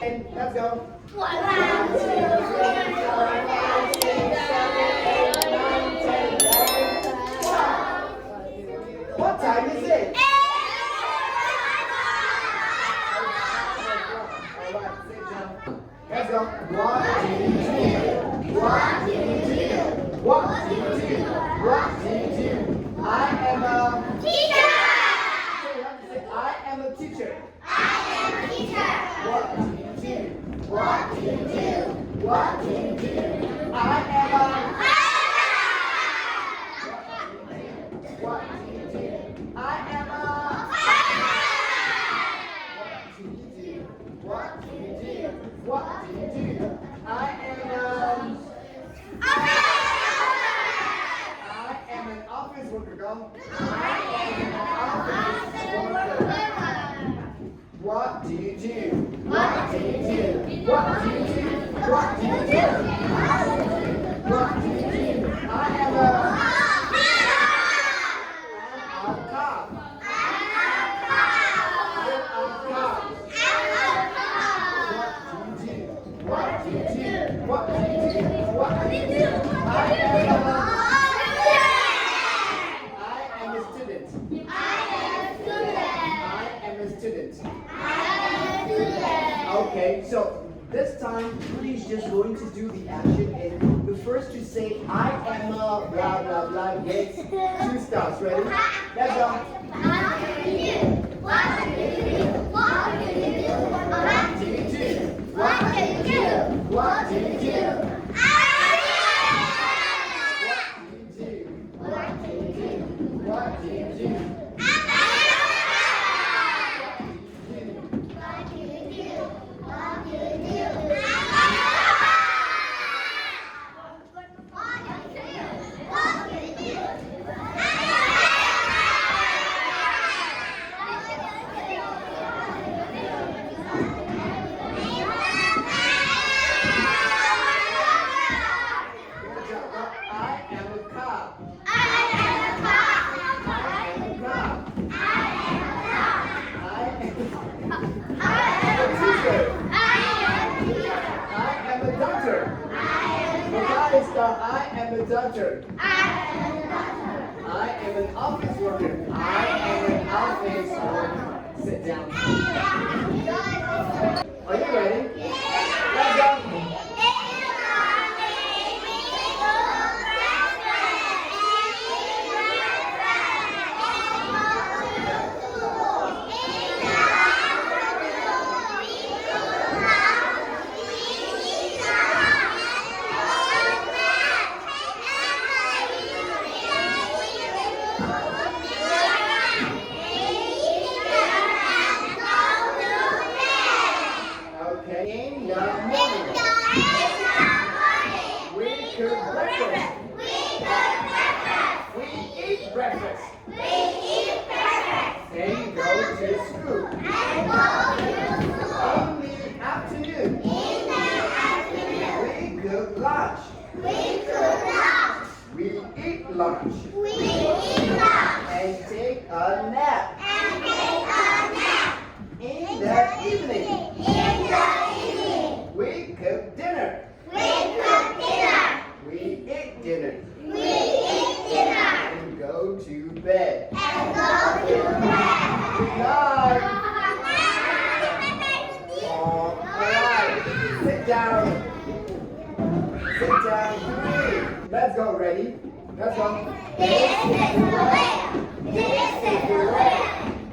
And let's go. 1, 2, 3, 4, 5, 6, 7, 8, 9, 10, 11, 12. What time is it? Alright, sit down. Let's go. 1, 2, 3. 1, 2, 3. 1, 2, 3. 1, 2, 3. I am a Teacher! I am a teacher. I am a teacher! 1, 2, 3. 1, 2, 3. 1, 2, 3. I am a 1, 2, 3. I am a 1, 2, 3. 1, 2, 3. I am an office worker, go. I am an office worker. What do you do? I am a cop. What do you do? What do you do? What do you do? I am a student. I am a student. Okay, so this time, please just going to do the action. And the first to say, I am a blah blah blah gets 2 stars. Ready? Let's go. What do you do? What do you do? What do you do? What do you do? What do you do? What do you do? What do you do? What do you do? I am a doctor. I am an office worker. I am an office worker. Sit down. Are you ready? Let's go. In the morning. We cook breakfast. We eat breakfast. And go to school. In the afternoon. We cook lunch. We eat lunch. And take a nap. In the evening. We cook dinner. We eat dinner. And go to bed. Good night. Alright. Sit down. Sit down. Let's go. Ready? Let's go. This is the way. This is the way.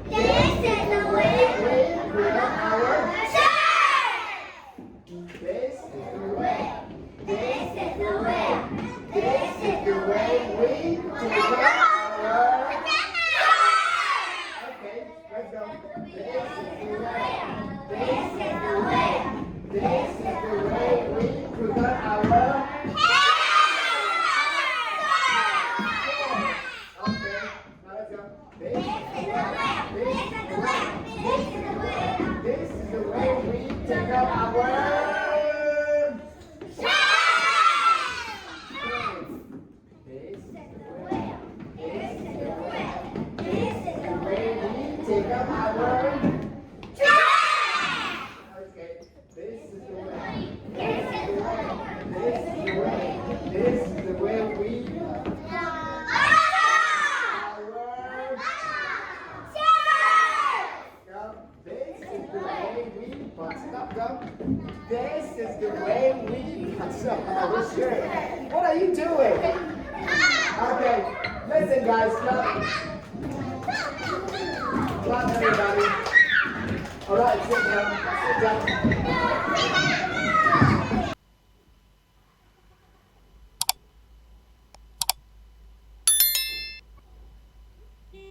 This is the way we put our This is the way. This is the way. This is the way we take our. Okay, let's go. This is the way. This is the way. This is the way we put our. Okay, now let's go. This is the way. This is the way. This is the way we take out our. Take up our Okay, this is the way. This is the way. This is the way. This is the way we This is the way we This is the way we What are you doing? Okay, listen guys, clap. Clap everybody. Alright, sit down. Sit down.